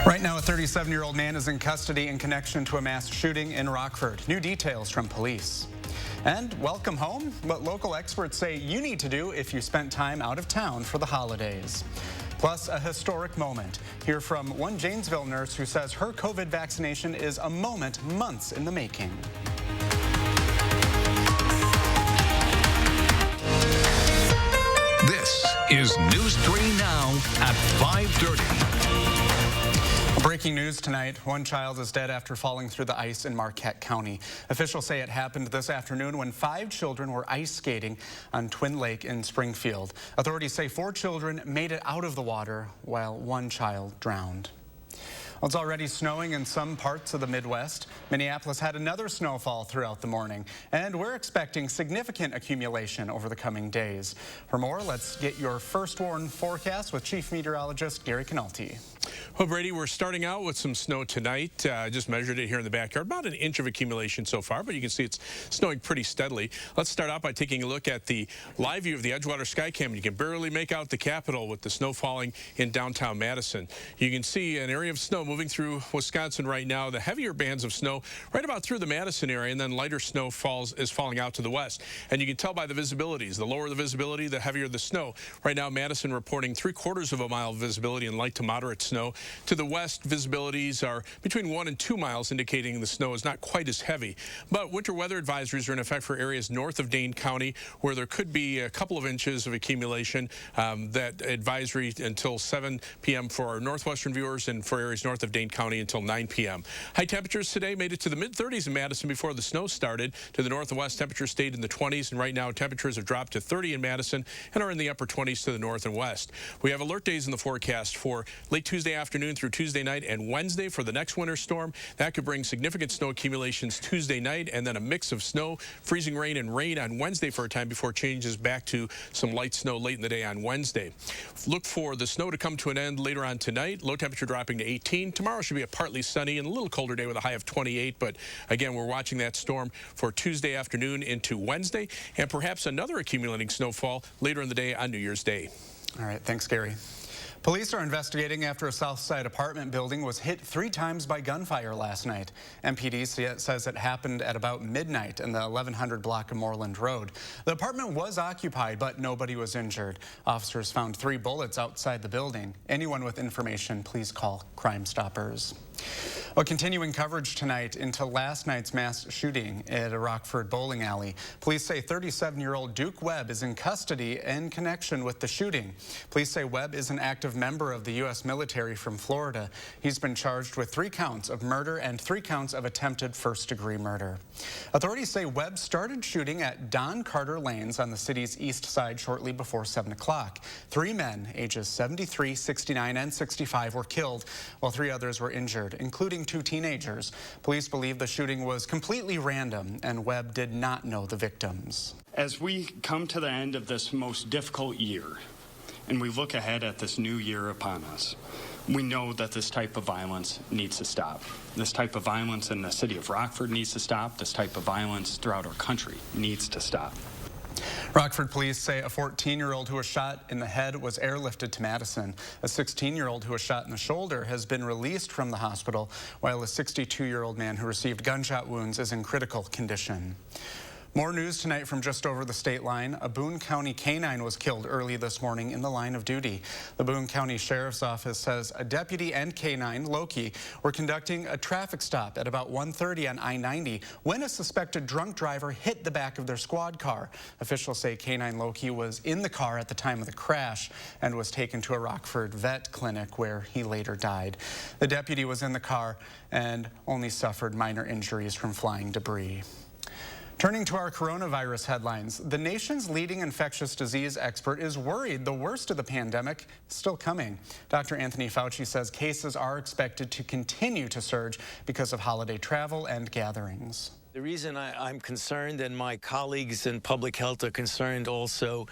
Right now, a 37-year-old man is in custody in connection to a mass shooting in Rockford. New details from police. And welcome home, what local experts say you need to do if you spent time out of town for the holidays. Plus, a historic moment. Hear from one Janesville nurse who says her COVID vaccination is a moment months in the making. This is News 3 Now at 5:30. Breaking news tonight, one child is dead after falling through the ice in Marquette County. Officials say it happened this afternoon when 5 children were ice skating on Twin Lake in Springfield. Authorities say 4 children made it out of the water while 1 child drowned. Well, it's already snowing in some parts of the Midwest. Minneapolis had another snowfall throughout the morning, and we're expecting significant accumulation over the coming days. For more, let's get your first warn forecast with Chief Meteorologist Gary Canalti. Well, Brady, we're starting out with some snow tonight. I just measured it here in the backyard. About an inch of accumulation so far, but you can see it's snowing pretty steadily. Let's start out by taking a look at the live view of the Edgewater Skycam. You can barely make out the Capitol with the snow falling in downtown Madison. You can see an area of snow moving through Wisconsin right now. The heavier bands of snow right about through the Madison area, and then lighter snow is falling out to the west. And you can tell by the visibilities. The lower the visibility, the heavier the snow. Right now, Madison reporting 3/4 of a mile visibility and light to moderate snow. To the west, visibilities are between 1 and 2 miles, indicating the snow is not quite as heavy. But winter weather advisories are in effect for areas north of Dane County, where there could be a couple of inches of accumulation. That advisory until 7 p.m. for our northwestern viewers, and for areas north of Dane County until 9 p.m. High temperatures today made it to the mid-30s in Madison before the snow started. To the north and west, temperatures stayed in the 20s, and right now temperatures have dropped to 30 in Madison and are in the upper 20s to the north and west. We have alert days in the forecast for late Tuesday afternoon through Tuesday night and Wednesday for the next winter storm. That could bring significant snow accumulations Tuesday night, and then a mix of snow, freezing rain, and rain on Wednesday for a time before it changes back to some light snow late in the day on Wednesday. Look for the snow to come to an end later on tonight. Low temperature dropping to 18. Tomorrow should be a partly sunny and a little colder day with a high of 28. But again, we're watching that storm for Tuesday afternoon into Wednesday, and perhaps another accumulating snowfall later in the day on New Year's Day. All right, thanks, Gary. Police are investigating after a Southside apartment building was hit 3 times by gunfire last night. MPD says it happened at about midnight in the 1100 block of Moreland Road. The apartment was occupied, but nobody was injured. Officers found 3 bullets outside the building. Anyone with information, please call Crime Stoppers. Well, continuing coverage tonight into last night's mass shooting at a Rockford bowling alley. Police say 37-year-old Duke Webb is in custody in connection with the shooting. Police say Webb is an active member of the U.S. military from Florida. He's been charged with 3 counts of murder and 3 counts of attempted first-degree murder. Authorities say Webb started shooting at Don Carter Lanes on the city's east side shortly before 7 o'clock. 3 men, ages 73, 69, and 65, were killed, while 3 others were injured, including 2 teenagers. Police believe the shooting was completely random, and Webb did not know the victims. As we come to the end of this most difficult year, and we look ahead at this new year upon us, we know that this type of violence needs to stop. This type of violence in the city of Rockford needs to stop. This type of violence throughout our country needs to stop. Rockford police say a 14-year-old who was shot in the head was airlifted to Madison. A 16-year-old who was shot in the shoulder has been released from the hospital, while a 62-year-old man who received gunshot wounds is in critical condition. More news tonight from just over the state line. A Boone County canine was killed early this morning in the line of duty. The Boone County Sheriff's Office says a deputy and canine, Loki, were conducting a traffic stop at about 1:30 on I-90 when a suspected drunk driver hit the back of their squad car. Officials say canine Loki was in the car at the time of the crash and was taken to a Rockford vet clinic where he later died. The deputy was in the car and only suffered minor injuries from flying debris. Turning to our coronavirus headlines, the nation's leading infectious disease expert is worried the worst of the pandemic is still coming. Dr. Anthony Fauci says cases are expected to continue to surge because of holiday travel and gatherings. The reason I'm concerned, and my colleagues in public health are concerned also,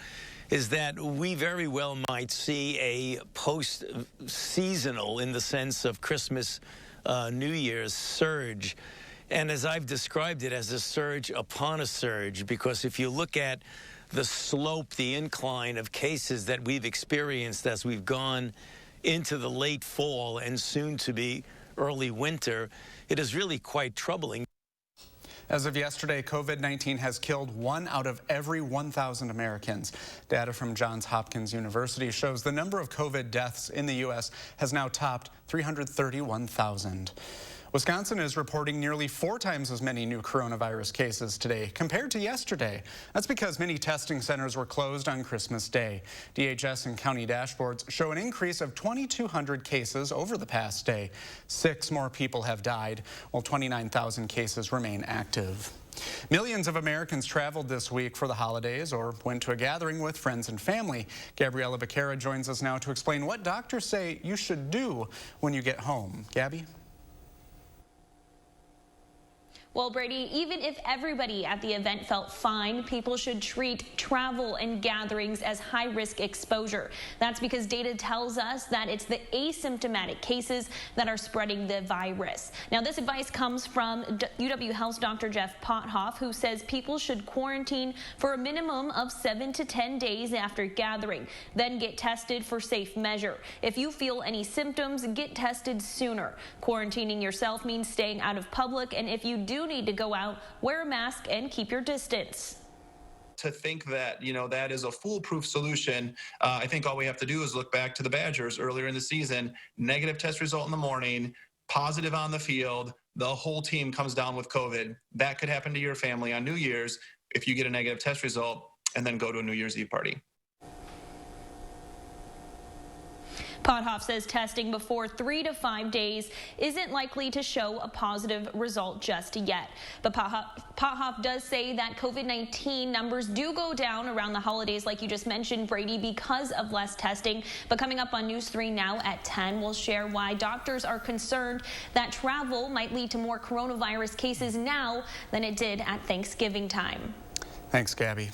is that we very well might see a post-seasonal, in the sense of Christmas, New Year's, surge. And as I've described it, as a surge upon a surge, because if you look at the slope, the incline of cases that we've experienced as we've gone into the late fall and soon to be early winter, it is really quite troubling. As of yesterday, COVID-19 has killed 1 out of every 1,000 Americans. Data from Johns Hopkins University shows the number of COVID deaths in the U.S. has now topped 331,000. Wisconsin is reporting nearly 4 times as many new coronavirus cases today compared to yesterday. That's because many testing centers were closed on Christmas Day. DHS and county dashboards show an increase of 2,200 cases over the past day. 6 more people have died, while 29,000 cases remain active. Millions of Americans traveled this week for the holidays or went to a gathering with friends and family. Gabriella Becerra joins us now to explain what doctors say you should do when you get home. Gabby? Well, Brady, even if everybody at the event felt fine, people should treat travel and gatherings as high-risk exposure. That's because data tells us that it's the asymptomatic cases that are spreading the virus. Now, this advice comes from UW Health's Dr. Jeff Pothoff, who says people should quarantine for a minimum of 7 to 10 days after gathering, then get tested for safe measure. If you feel any symptoms, get tested sooner. Quarantining yourself means staying out of public, and if you do need to go out, wear a mask and keep your distance. To think that, that is a foolproof solution, I think all we have to do is look back to the Badgers earlier in the season. Negative test result in the morning, positive on the field, the whole team comes down with COVID. That could happen to your family on New Year's if you get a negative test result and then go to a New Year's Eve party. Pothoff says testing before 3 to 5 days isn't likely to show a positive result just yet. But Pothoff does say that COVID-19 numbers do go down around the holidays, like you just mentioned, Brady, because of less testing. But coming up on News 3 now at 10, we'll share why doctors are concerned that travel might lead to more coronavirus cases now than it did at Thanksgiving time. Thanks, Gabby.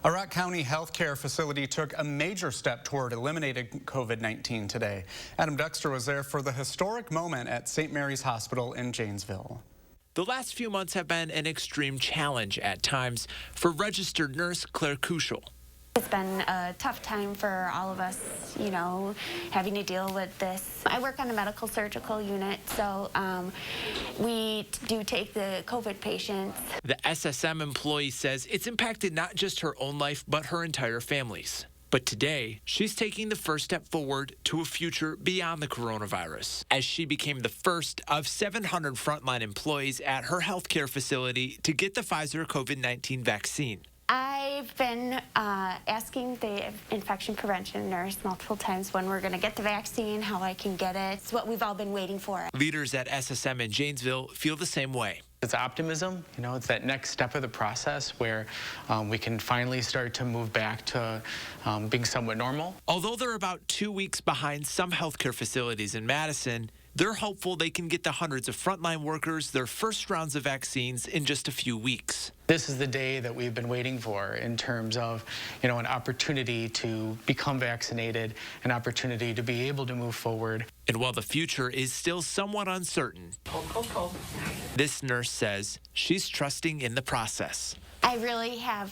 A Rock County healthcare facility took a major step toward eliminating COVID-19 today. Adam Duxter was there for the historic moment at St. Mary's Hospital in Janesville. The last few months have been an extreme challenge at times for registered nurse Claire Kuschel. It's been a tough time for all of us, having to deal with this. I work on a medical surgical unit, so we do take the COVID patients. The SSM employee says it's impacted not just her own life, but her entire family's. But today, she's taking the first step forward to a future beyond the coronavirus, as she became the first of 700 frontline employees at her healthcare facility to get the Pfizer COVID-19 vaccine. I've been asking the infection prevention nurse multiple times when we're going to get the vaccine, how I can get it. It's what we've all been waiting for. Leaders at SSM in Janesville feel the same way. It's optimism, it's that next step of the process where we can finally start to move back to being somewhat normal. Although they're about 2 weeks behind some healthcare facilities in Madison, they're hopeful they can get the hundreds of frontline workers their first rounds of vaccines in just a few weeks. This is the day that we've been waiting for in terms of, an opportunity to become vaccinated, an opportunity to be able to move forward. And while the future is still somewhat uncertain, this nurse says she's trusting in the process. I really have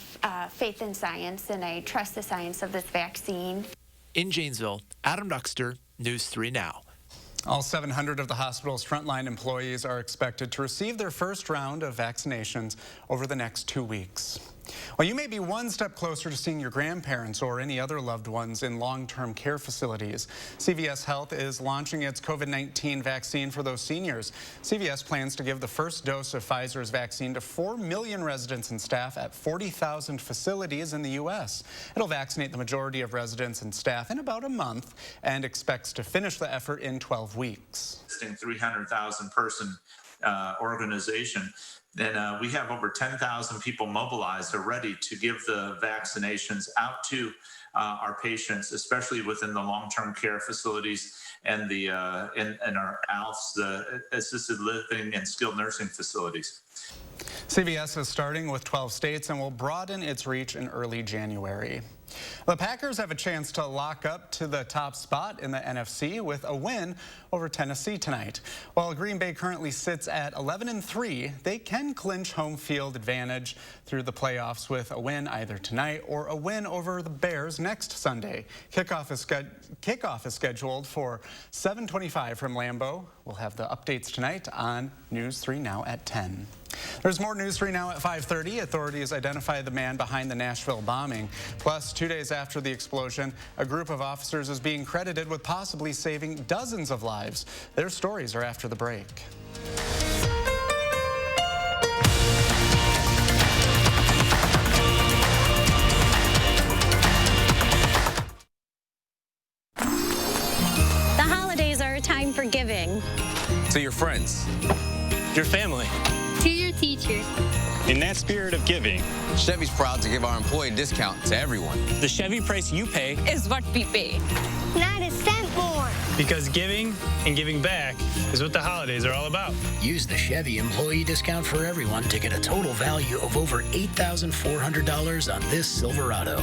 faith in science, and I trust the science of this vaccine. In Janesville, Adam Duxter, News 3 Now. All 700 of the hospital's frontline employees are expected to receive their first round of vaccinations over the next 2 weeks. Well, you may be one step closer to seeing your grandparents or any other loved ones in long-term care facilities. CVS Health is launching its COVID-19 vaccine for those seniors. CVS plans to give the first dose of Pfizer's vaccine to 4 million residents and staff at 40,000 facilities in the U.S. It'll vaccinate the majority of residents and staff in about a month and expects to finish the effort in 12 weeks. 300,000 person organization. Then we have over 10,000 people mobilized already to give the vaccinations out to our patients, especially within the long-term care facilities and the in our ALFs, the assisted living and skilled nursing facilities. CVS is starting with 12 states and will broaden its reach in early January. The Packers have a chance to lock up to the top spot in the NFC with a win over Tennessee tonight. While Green Bay currently sits at 11-3, they can clinch home field advantage through the playoffs with a win either tonight or a win over the Bears next Sunday. Kickoff is scheduled for 7:25 from Lambeau. We'll have the updates tonight on News 3 Now at 10. There's more News 3 Now at 5:30. Authorities identify the man behind the Nashville bombing. Plus, 2 days after the explosion, a group of officers is being credited with possibly saving dozens of lives. Their stories are after the break. The holidays are a time for giving. To your friends, your family, To your teachers. In that spirit of giving, Chevy's proud to give our employee discount to everyone. the Chevy price you pay Is what we pay. Not a cent more. because giving and giving back is what the holidays are all about. Use the Chevy employee discount for everyone to get a total value of over $8,400 on this Silverado.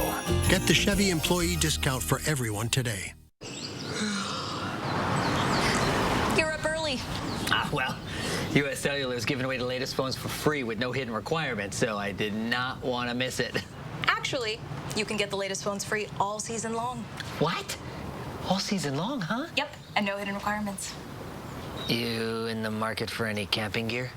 Get the Chevy employee discount for everyone today. You're up early. Well, U.S. Cellular is giving away the latest phones for free with no hidden requirements, so I did not want to miss it. Actually, you can get the latest phones free all season long. What? All season long, huh? Yep, and no hidden requirements. You in the market for any camping gear?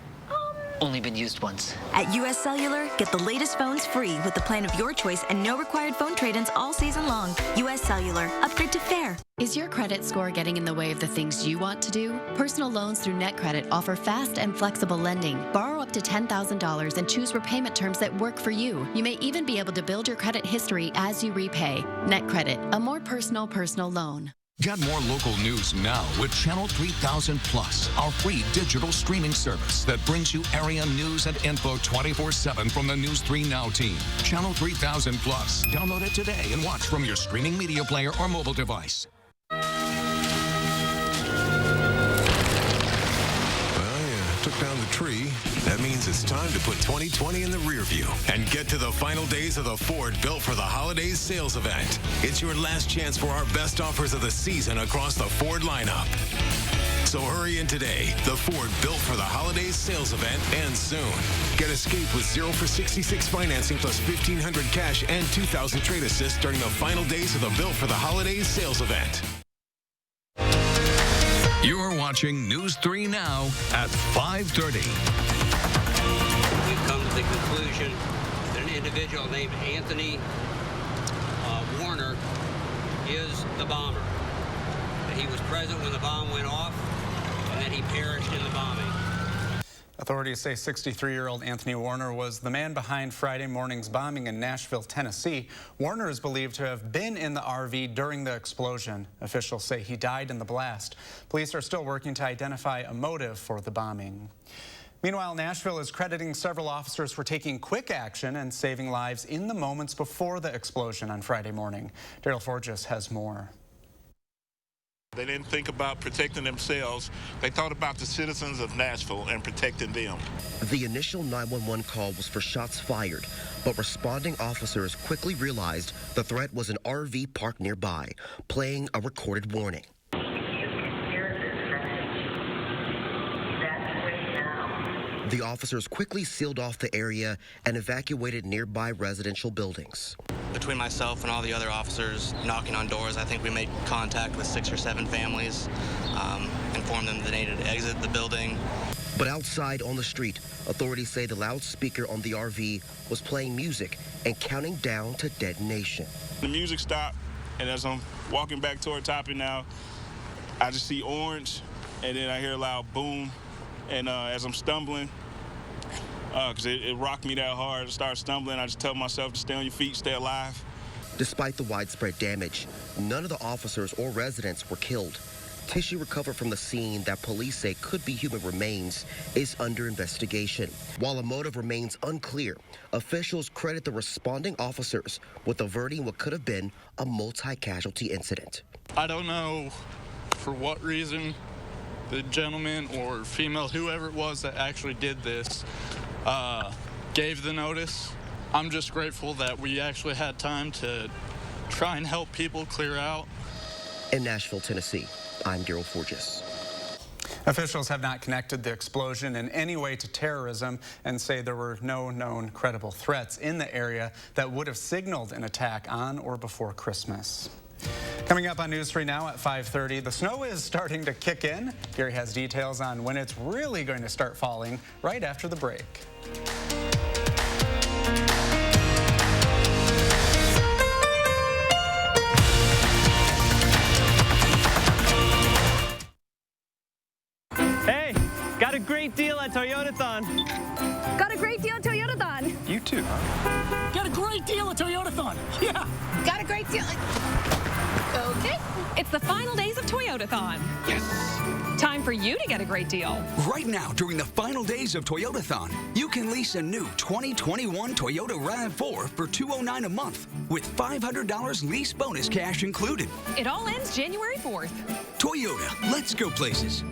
Only been used once. At U.S. Cellular, get the latest phones free with the plan of your choice and no required phone trade-ins all season long. U.S. Cellular. Upgrade to fair. Is your credit score getting in the way of the things you want to do? Personal loans through NetCredit offer fast and flexible lending. Borrow up to $10,000 and choose repayment terms that work for you. You may even be able to build your credit history as you repay. NetCredit, a more personal loan. Get more local news now with Channel 3000 Plus, our free digital streaming service that brings you area news and info 24/7 from the News 3 Now team. Channel 3000 Plus. Download it today and watch from your streaming media player or mobile device. Took down the tree. That means it's time to put 2020 in the rear view and get to the final days of the Ford Built for the Holidays sales event. It's your last chance for our best offers of the season across the Ford lineup. So hurry in today. The Ford Built for the Holidays sales event ends soon. Get Escape with 0 for 66 financing plus $1,500 cash and $2,000 trade assist during the final days of the Built for the Holidays sales event. You're watching News 3 Now at 5:30. We've come to the conclusion that an individual named Anthony Warner is the bomber. That he was present when the bomb went off and that he perished in the bombing. Authorities say 63-year-old Anthony Warner was the man behind Friday morning's bombing in Nashville, Tennessee. Warner is believed to have been in the RV during the explosion. Officials say he died in the blast. Police are still working to identify a motive for the bombing. Meanwhile, Nashville is crediting several officers for taking quick action and saving lives in the moments before the explosion on Friday morning. Daryl Forges has more. They didn't think about protecting themselves. They thought about the citizens of Nashville and protecting them. The initial 911 call was for shots fired, but responding officers quickly realized the threat was an RV parked nearby, playing a recorded warning. The officers quickly sealed off the area and evacuated nearby residential buildings. Between myself and all the other officers knocking on doors, I think we made contact with 6 or 7 families, informed them they needed to exit the building. But outside on the street, authorities say the loudspeaker on the RV was playing music and counting down to detonation. The music stopped, and as I'm walking back toward Topping now, I just see orange, and then I hear a loud boom. And as I'm stumbling, because it rocked me that hard, I started stumbling. I just tell myself to stay on your feet, stay alive. Despite the widespread damage, none of the officers or residents were killed. Tissue recovered from the scene that police say could be human remains is under investigation. While a motive remains unclear, officials credit the responding officers with averting what could have been a multi-casualty incident. I don't know for what reason the gentleman or female, whoever it was that actually did this, gave the notice. I'm just grateful that we actually had time to try and help people clear out. In Nashville, Tennessee, I'm Daryl Forges. Officials have not connected the explosion in any way to terrorism and say there were no known credible threats in the area that would have signaled an attack on or before Christmas. Coming up on News 3 Now at 5:30, the snow is starting to kick in. Gary has details on when it's really going to start falling right after the break. Hey, got a great deal at Toyotathon. Got a great deal at Toyotathon. You too, huh? Got a great deal at Toyotathon. Yeah. Got a great deal. Okay. It's the final days of Toyotathon. Yes. Time for you to get a great deal. Right now, during the final days of Toyotathon, you can lease a new 2021 Toyota RAV4 for $209 a month with $500 lease bonus cash included. It all ends January 4th. Toyota, let's go places.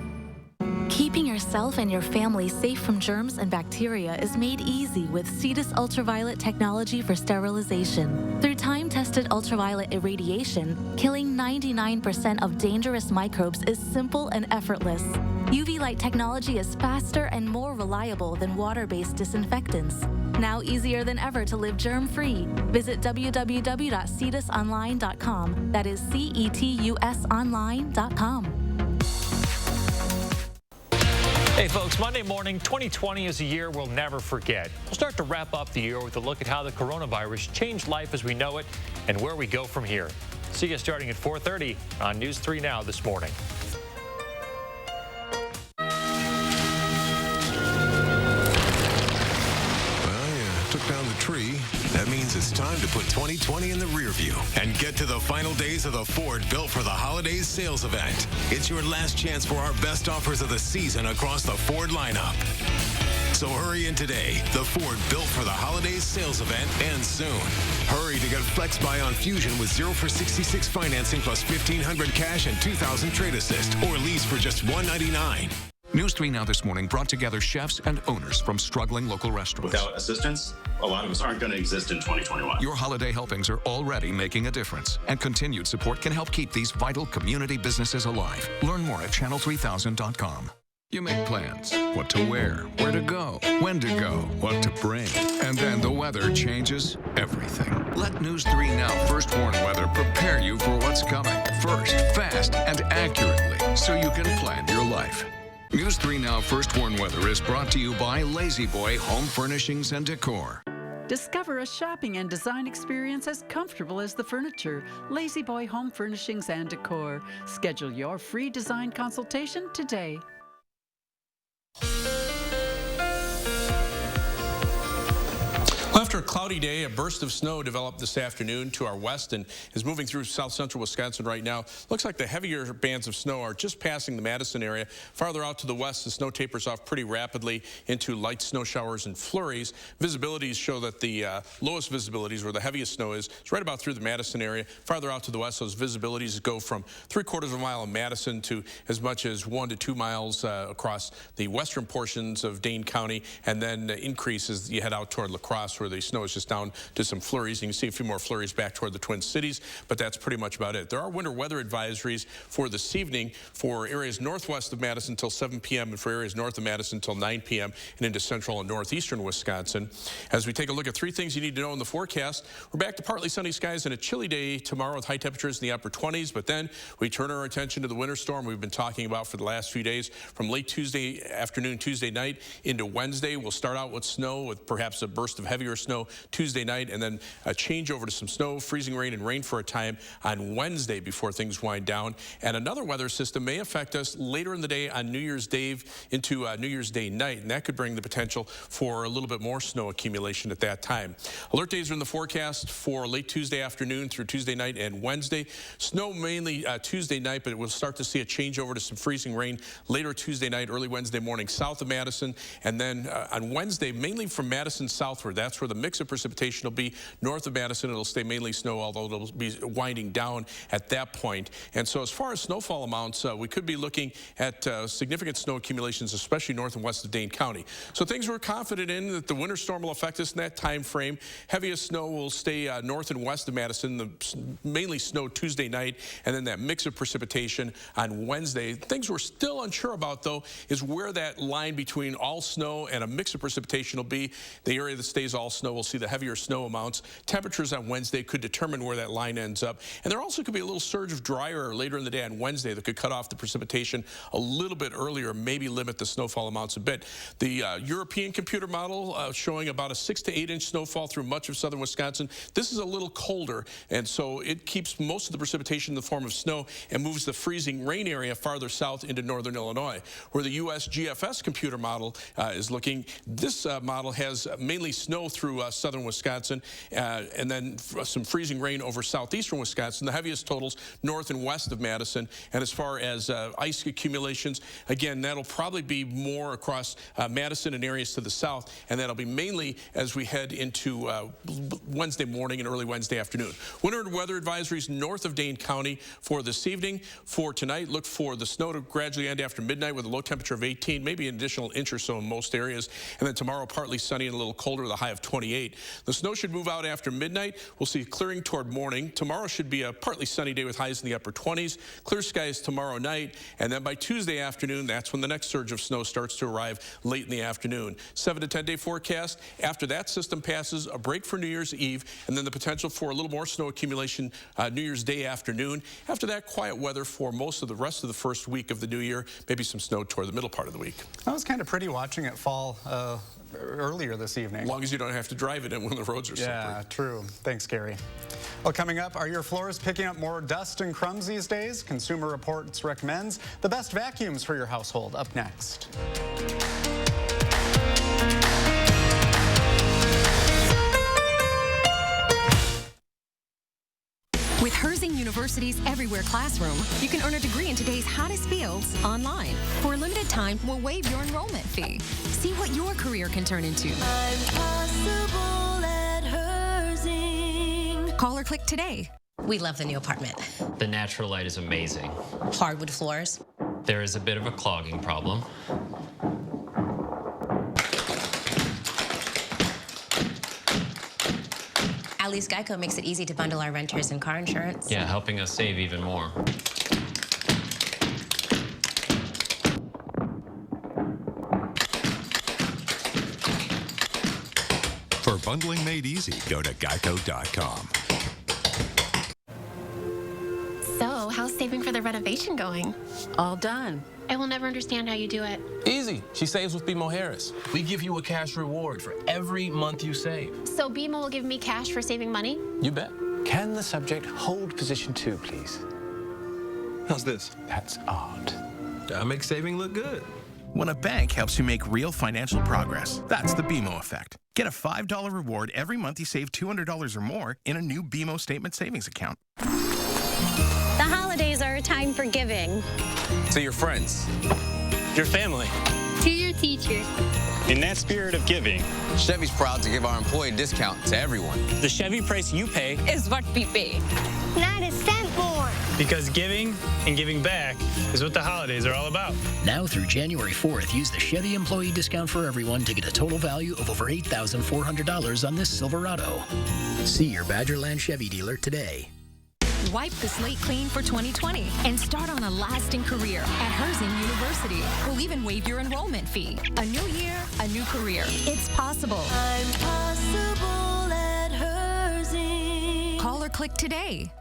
Keeping yourself and your family safe from germs and bacteria is made easy with Cetus ultraviolet technology for sterilization. Through time-tested ultraviolet irradiation, killing 99% of dangerous microbes is simple and effortless. UV light technology is faster and more reliable than water-based disinfectants. Now easier than ever to live germ-free. Visit www.cetusonline.com. That is CETUSonline.com. Hey folks, Monday morning, 2020 is a year we'll never forget. We'll start to wrap up the year with a look at how the coronavirus changed life as we know it and where we go from here. See you starting at 4:30 on News 3 Now this morning. Well, you took down the tree. That means it's time to put 2020 in the rear view and get to the final days of the Ford Built for the Holidays sales event. It's your last chance for our best offers of the season across the Ford lineup. So hurry in today. The Ford Built for the Holidays sales event ends soon. Hurry to get Flex Buy on Fusion with 0 for 66 financing plus $1,500 cash and $2,000 trade assist, or lease for just $199. News 3 Now this morning brought together chefs and owners from struggling local restaurants. Without assistance, a lot of us aren't going to exist in 2021. Your holiday helpings are already making a difference, and continued support can help keep these vital community businesses alive. Learn more at channel3000.com. You make plans, what to wear, where to go, when to go, what to bring. And then the weather changes everything. Let News 3 Now First Warn Weather prepare you for what's coming. First, fast, and accurately, so you can plan your life. News 3 Now First Warn Weather is brought to you by Lazy Boy Home Furnishings and Decor. Discover a shopping and design experience as comfortable as the furniture. Lazy Boy Home Furnishings and Decor. Schedule your free design consultation today. Well, after a cloudy day, a burst of snow developed this afternoon to our west and is moving through south central Wisconsin right now. Looks like the heavier bands of snow are just passing the Madison area. Farther out to the west, the snow tapers off pretty rapidly into light snow showers and flurries. Visibilities show that the lowest visibilities, where the heaviest snow is right about through the Madison area. Farther out to the west, those visibilities go from 3/4 of a mile in Madison to as much as 1 to 2 miles across the western portions of Dane County, and then increase as you head out toward La Crosse, where the snow is just down to some flurries. You can see a few more flurries back toward the Twin Cities, but that's pretty much about it. There are winter weather advisories for this evening for areas northwest of Madison until 7 p.m. and for areas north of Madison until 9 p.m. and into central and northeastern Wisconsin. As we take a look at 3 things you need to know in the forecast, we're back to partly sunny skies and a chilly day tomorrow with high temperatures in the upper 20s, but then we turn our attention to the winter storm we've been talking about for the last few days. From late Tuesday afternoon, Tuesday night into Wednesday, we'll start out with snow with perhaps a burst of heavier snow Tuesday night, and then a change over to some snow, freezing rain, and rain for a time on Wednesday before things wind down. And another weather system may affect us later in the day on New Year's Day into New Year's Day night, and that could bring the potential for a little bit more snow accumulation at that time. Alert days are in the forecast for late Tuesday afternoon through Tuesday night and Wednesday. Snow mainly Tuesday night, but we'll start to see a change over to some freezing rain later Tuesday night, early Wednesday morning south of Madison, and then on Wednesday, mainly from Madison southward. That's where the mix of precipitation will be north of Madison. It'll stay mainly snow, although it'll be winding down at that point. And so as far as snowfall amounts, we could be looking at significant snow accumulations, especially north and west of Dane County. So things we're confident in that the winter storm will affect us in that time frame. Heaviest snow will stay north and west of Madison, mainly snow Tuesday night, and then that mix of precipitation on Wednesday. Things we're still unsure about, though, is where that line between all snow and a mix of precipitation will be. The area that stays all snow will see the heavier snow amounts. Temperatures on Wednesday could determine where that line ends up. And there also could be a little surge of dry air later in the day on Wednesday that could cut off the precipitation a little bit earlier, maybe limit the snowfall amounts a bit. The European computer model showing about a 6 to 8 inch snowfall through much of southern Wisconsin. This is a little colder, and so it keeps most of the precipitation in the form of snow and moves the freezing rain area farther south into northern Illinois. Where the U.S. GFS computer model is looking, this model has mainly snow through southern Wisconsin and then some freezing rain over southeastern Wisconsin. The heaviest totals north and west of Madison. And as far as ice accumulations, again, that'll probably be more across Madison and areas to the south, and that'll be mainly as we head into Wednesday morning and early Wednesday afternoon. Winter weather advisories north of Dane County for this evening. For tonight, look for the snow to gradually end after midnight with a low temperature of 18, maybe an additional inch or so in most areas. And then tomorrow, partly sunny and a little colder with a high of 28. The snow should move out after midnight. We'll see clearing toward morning. Tomorrow should be a partly sunny day with highs in the upper 20s. Clear skies tomorrow night. And then by Tuesday afternoon, that's when the next surge of snow starts to arrive late in the afternoon. 7 to 10 day forecast. After that system passes, a break for New Year's Eve, and then the potential for a little more snow accumulation New Year's Day afternoon. After that, quiet weather for most of the rest of the first week of the new year. Maybe some snow toward the middle part of the week. That was kind of pretty watching it fall earlier this evening. As long as you don't have to drive it in when the roads are slippery. Yeah, true. Thanks, Gary. Well, coming up, are your floors picking up more dust and crumbs these days? Consumer Reports recommends the best vacuums for your household. Up next. With Herzing University's Everywhere Classroom, you can earn a degree in today's hottest fields online. For a limited time, we'll waive your enrollment fee. See what your career can turn into. I'm possible at Herzing. Call or click today. We love the new apartment. The natural light is amazing. Hardwood floors. There is a bit of a clogging problem. At least Geico makes it easy to bundle our renters and car insurance. Yeah, helping us save even more. For bundling made easy, go to geico.com. So, how's saving for the renovation going? All done. I will never understand how you do it. Easy. She saves with BMO Harris. We give you a cash reward for every month you save. So BMO will give me cash for saving money? You bet. Can the subject hold position 2, please? How's this? That's art. That makes saving look good. When a bank helps you make real financial progress, that's the BMO effect. Get a $5 reward every month you save $200 or more in a new BMO Statement Savings account. The holidays are a time for giving. To your friends, your family, to your teachers. In that spirit of giving, Chevy's proud to give our employee discount to everyone. The Chevy price you pay is what we pay. Not a cent more. Because giving and giving back is what the holidays are all about. Now through January 4th, use the Chevy employee discount for everyone to get a total value of over $8,400 on this Silverado. See your Badgerland Chevy dealer today. Wipe the slate clean for 2020 and start on a lasting career at Herzing University. We'll even waive your enrollment fee. A new year, a new career. It's possible. I'm possible at Herzing. Call or click today.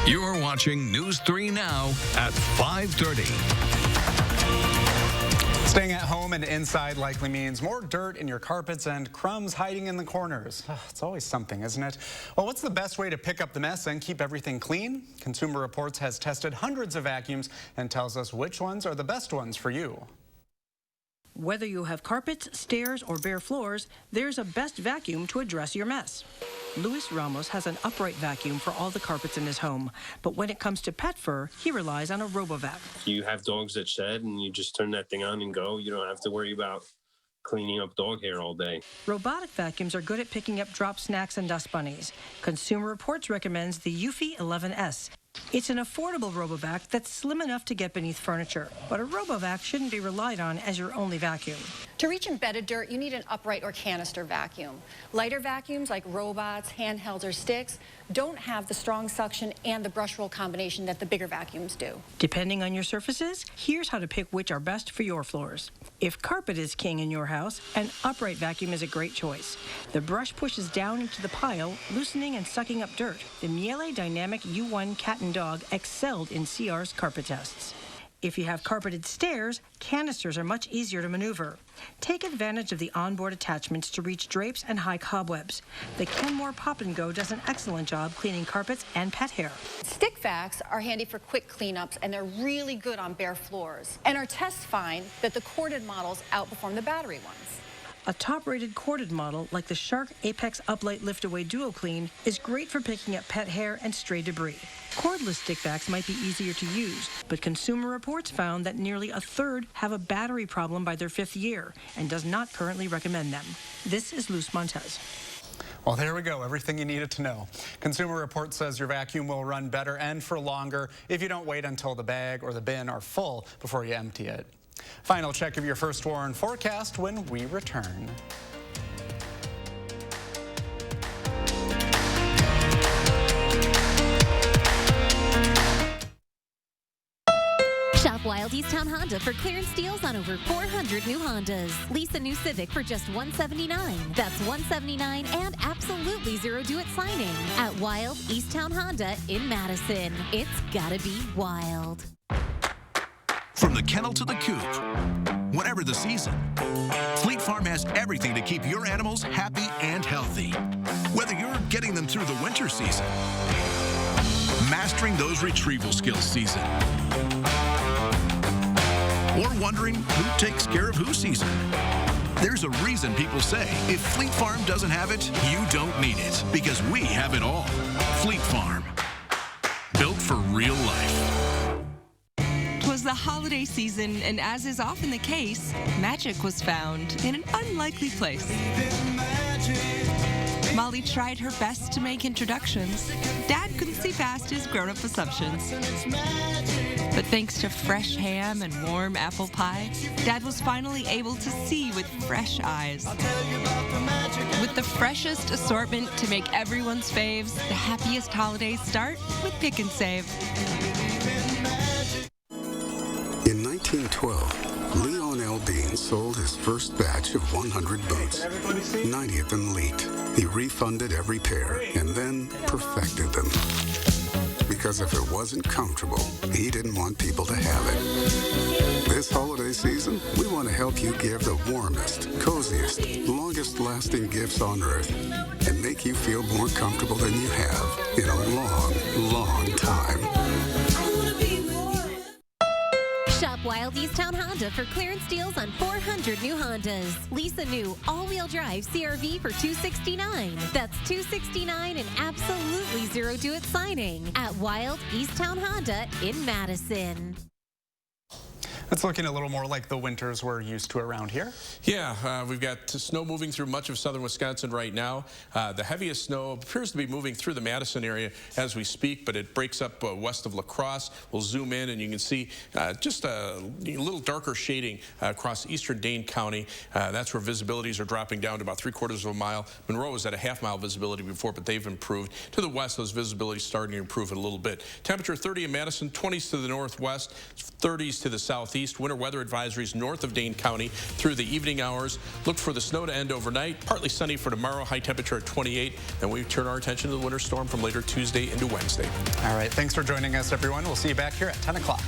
You're watching News 3 Now at 5:30. Staying at home and inside likely means more dirt in your carpets and crumbs hiding in the corners. It's always something, isn't it? Well, what's the best way to pick up the mess and keep everything clean? Consumer Reports has tested hundreds of vacuums and tells us which ones are the best ones for you. Whether you have carpets, stairs, or bare floors, there's a best vacuum to address your mess. Luis Ramos has an upright vacuum for all the carpets in his home. But when it comes to pet fur, he relies on a RoboVac. You have dogs that shed, and you just turn that thing on and go. You don't have to worry about cleaning up dog hair all day. Robotic vacuums are good at picking up drop snacks and dust bunnies. Consumer Reports recommends the Eufy 11S. It's an affordable RoboVac that's slim enough to get beneath furniture, but a RoboVac shouldn't be relied on as your only vacuum. To reach embedded dirt, you need an upright or canister vacuum. Lighter vacuums like robots, handhelds, or sticks don't have the strong suction and the brush roll combination that the bigger vacuums do. Depending on your surfaces, here's how to pick which are best for your floors. If carpet is king in your house, an upright vacuum is a great choice. The brush pushes down into the pile, loosening and sucking up dirt. The Miele Dynamic U1 Cat and Dog excelled in CR's carpet tests. If you have carpeted stairs, canisters are much easier to maneuver. Take advantage of the onboard attachments to reach drapes and high cobwebs. The Kenmore Pop and Go does an excellent job cleaning carpets and pet hair. Stick vacs are handy for quick cleanups, and they're really good on bare floors. And our tests find that the corded models outperform the battery ones. A top-rated corded model like the Shark Apex Uplight Lift-Away Duo Clean is great for picking up pet hair and stray debris. Cordless stick vacs might be easier to use, but Consumer Reports found that nearly a third have a battery problem by their 5th year and does not currently recommend them. This is Luz Montez. Well, there we go. Everything you needed to know. Consumer Reports says your vacuum will run better and for longer if you don't wait until the bag or the bin are full before you empty it. Final check of your first warn forecast when we return. Shop Wild Easttown Honda for clearance deals on over 400 new Hondas. Lease a new Civic for just $179. That's $179 and absolutely zero due at signing at Wild Easttown Honda in Madison. It's gotta be wild. From the kennel to the coop, whatever the season, Fleet Farm has everything to keep your animals happy and healthy. Whether you're getting them through the winter season, mastering those retrieval skills season, or wondering who takes care of who season. There's a reason people say, if Fleet Farm doesn't have it, you don't need it, because we have it all. Fleet Farm, built for real life. 'Twas the holiday season, and as is often the case, magic was found in an unlikely place. Molly tried her best to make introductions. Dad couldn't see past his grown-up assumptions. But thanks to fresh ham and warm apple pie, Dad was finally able to see with fresh eyes. With the freshest assortment to make everyone's faves, the happiest holidays start with Pick and Save. In 1912, Leon L. Bean sold his first batch of 100 boots. 90 of them leaked. He refunded every pair and then perfected them. Because if it wasn't comfortable, he didn't want people to have it. This holiday season, we want to help you give the warmest, coziest, longest-lasting gifts on earth and make you feel more comfortable than you have in a long, long time. Shop Wild Easttown Honda for clearance deals on 400 new Hondas. Lease a new all-wheel drive CR-V for $269. That's $269 and absolutely zero due at signing at Wild Easttown Honda in Madison. It's looking a little more like the winters we're used to around here. Yeah, we've got snow moving through much of southern Wisconsin right now. The heaviest snow appears to be moving through the Madison area as we speak, but it breaks up west of La Crosse. We'll zoom in and you can see just a little darker shading across eastern Dane County. That's where visibilities are dropping down to about 3/4 of a mile. Monroe was at a half-mile visibility before, but they've improved. To the west, those visibilities starting to improve a little bit. Temperature 30 in Madison, 20s to the northwest, 30s to the southeast. Winter weather advisories north of Dane County through the evening hours. Look for the snow to end overnight. Partly sunny for tomorrow, high temperature at 28. Then we turn our attention to the winter storm from later Tuesday into Wednesday. All right, thanks for joining us, everyone. We'll see you back here at 10 o'clock.